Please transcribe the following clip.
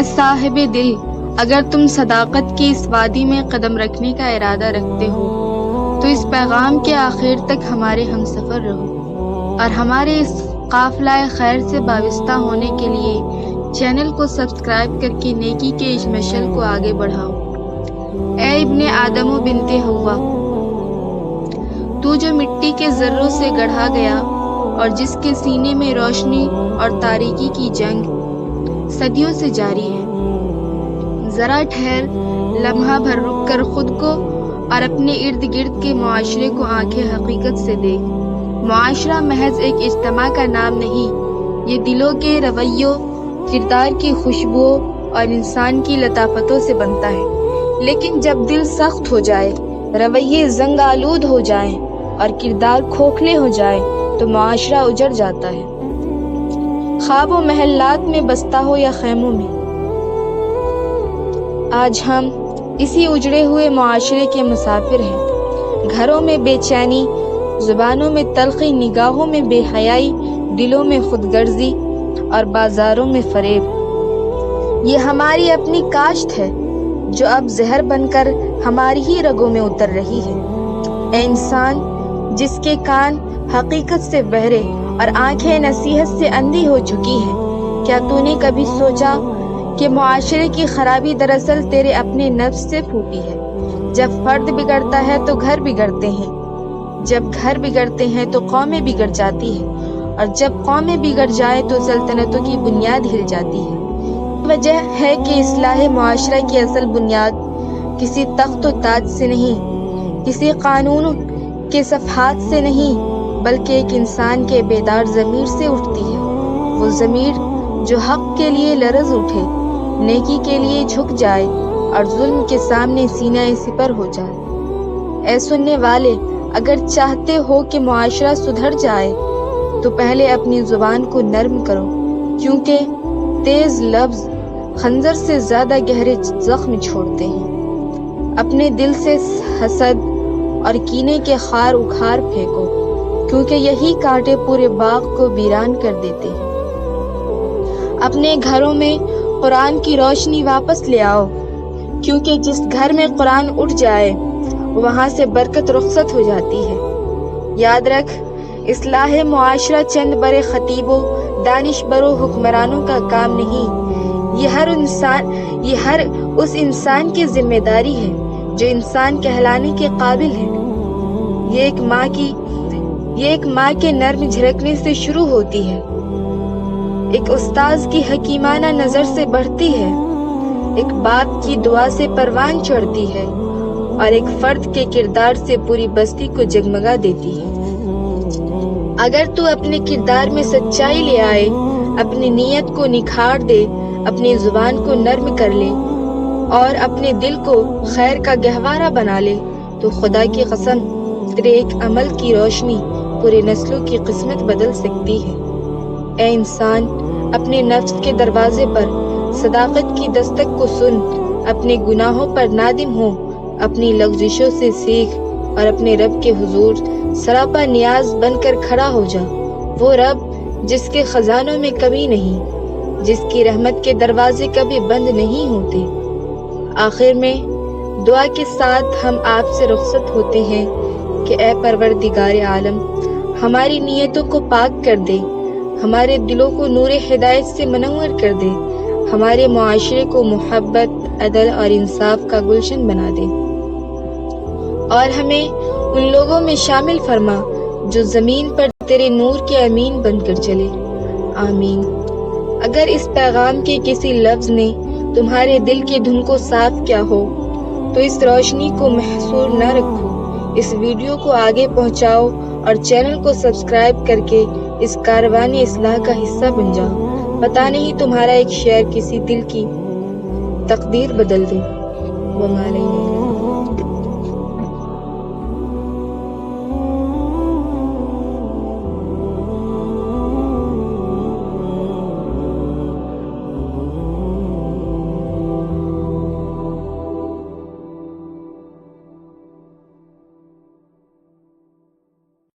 صاحب دل، اگر تم صداقت کی اس وادی میں قدم رکھنے کا ارادہ رکھتے ہو تو اس پیغام کے آخر تک ہمارے ہم سفر رہو، اور ہمارے اس قافلہ خیر سے وابستہ ہونے کے لیے چینل کو سبسکرائب کر کے نیکی کے اس مشعل کو آگے بڑھاؤ۔ اے ابن آدم و بنت حوا، تو جو مٹی کے ذروں سے گڑھا گیا اور جس کے سینے میں روشنی اور تاریکی کی جنگ صدیوں سے جاری ہے، ذرا ٹھہر، لمحہ بھر رک کر خود کو اور اپنے ارد گرد کے معاشرے کو آنکھیں حقیقت سے دیکھ۔ معاشرہ محض ایک اجتماع کا نام نہیں، یہ دلوں کے رویوں، کردار کی خوشبوؤں اور انسان کی لطافتوں سے بنتا ہے۔ لیکن جب دل سخت ہو جائے، رویے زنگ آلود ہو جائیں اور کردار کھوکھلے ہو جائیں تو معاشرہ اجڑ جاتا ہے، خواب و محلات میں بستا ہو یا خیموں میں۔ آج ہم اسی اجڑے ہوئے معاشرے کے مسافر ہیں، گھروں میں بے چینی، زبانوں میں تلخی، نگاہوں میں بے حیائی، دلوں میں خود غرضی اور بازاروں میں فریب۔ یہ ہماری اپنی کاشت ہے جو اب زہر بن کر ہماری ہی رگوں میں اتر رہی ہے۔ اے انسان، جس کے کان حقیقت سے بہرے اور آنکھیں نصیحت سے اندھی ہو چکی ہیں، کیا تو نے کبھی سوچا کہ معاشرے کی خرابی دراصل تیرے اپنے نفس سے پھوٹی ہے؟ جب فرد بگڑتا ہے تو گھر بگڑتے ہیں، جب گھر بگڑتے ہیں تو قومیں بگڑ جاتی ہیں، اور جب قومیں بگڑ جائیں تو سلطنتوں کی بنیاد ہل جاتی ہے۔ وجہ ہے کہ اصلاح معاشرہ کی اصل بنیاد کسی تخت و تاج سے نہیں، کسی قانون کے صفحات سے نہیں، بلکہ ایک انسان کے بیدار ضمیر سے اٹھتی ہے۔ وہ ضمیر جو حق کے لیے لرز اٹھے، نیکی کے لیے جھک جائے اور ظلم کے سامنے سینہ سپر ہو جائے۔ اے سننے والے، اگر چاہتے ہو کہ معاشرہ سدھر جائے تو پہلے اپنی زبان کو نرم کرو، کیونکہ تیز لفظ خنجر سے زیادہ گہرے زخم چھوڑتے ہیں۔ اپنے دل سے حسد اور کینے کے خار اکھاڑ پھینکو، کیونکہ یہی کانٹے پورے باغ کو ویران کر دیتے ہیں۔ اپنے گھروں میں قرآن کی روشنی واپس لے آؤ، کیونکہ جس گھر میں قرآن اٹھ جائے وہاں سے برکت رخصت ہو جاتی ہے۔ یاد رکھ، اصلاح معاشرہ چند بڑے خطیبوں، دانش برو حکمرانوں کا کام نہیں، یہ ہر اس انسان کی ذمہ داری ہے جو انسان کہلانے کے قابل ہے۔ یہ ایک ماں کے نرم جھلکنے سے شروع ہوتی ہے، ایک استاذ کی حکیمانہ نظر سے بڑھتی ہے، ایک باپ کی دعا سے پروان چڑھتی ہے، اور ایک فرد کے کردار سے پوری بستی کو جگمگا دیتی ہے۔ اگر تو اپنے کردار میں سچائی لے آئے، اپنی نیت کو نکھار دے، اپنی زبان کو نرم کر لے اور اپنے دل کو خیر کا گہوارہ بنا لے تو خدا کی قسم تیرے ایک عمل کی روشنی پورے نسلوں کی قسمت بدل سکتی ہے۔ اے انسان، اپنے نفس کے دروازے پر صداقت کی دستک کو سن، اپنے گناہوں پر نادم ہو، اپنی لغزشوں سے سیکھ اور اپنے رب کے حضور سراپا نیاز بن کر کھڑا ہو جا۔ وہ رب جس کے خزانوں میں کمی نہیں، جس کی رحمت کے دروازے کبھی بند نہیں ہوتے۔ آخر میں دعا کے ساتھ ہم آپ سے رخصت ہوتے ہیں کہ اے پروردگار عالم، ہماری نیتوں کو پاک کر دے، ہمارے دلوں کو نور ہدایت سے منور کر دے، ہمارے معاشرے کو محبت، عدل اور انصاف کا گلشن بنا دے، اور ہمیں ان لوگوں میں شامل فرما جو زمین پر تیرے نور کے امین بن کر چلے۔ آمین۔ اگر اس پیغام کے کسی لفظ نے تمہارے دل کے دھن کو صاف کیا ہو تو اس روشنی کو محصور نہ رکھو، اس ویڈیو کو آگے پہنچاؤ اور چینل کو سبسکرائب کر کے اس کاروان اصلاح کا حصہ بن جاؤ۔ پتہ نہیں تمہارا ایک شیئر کسی دل کی تقدیر بدل دے۔ وما علینا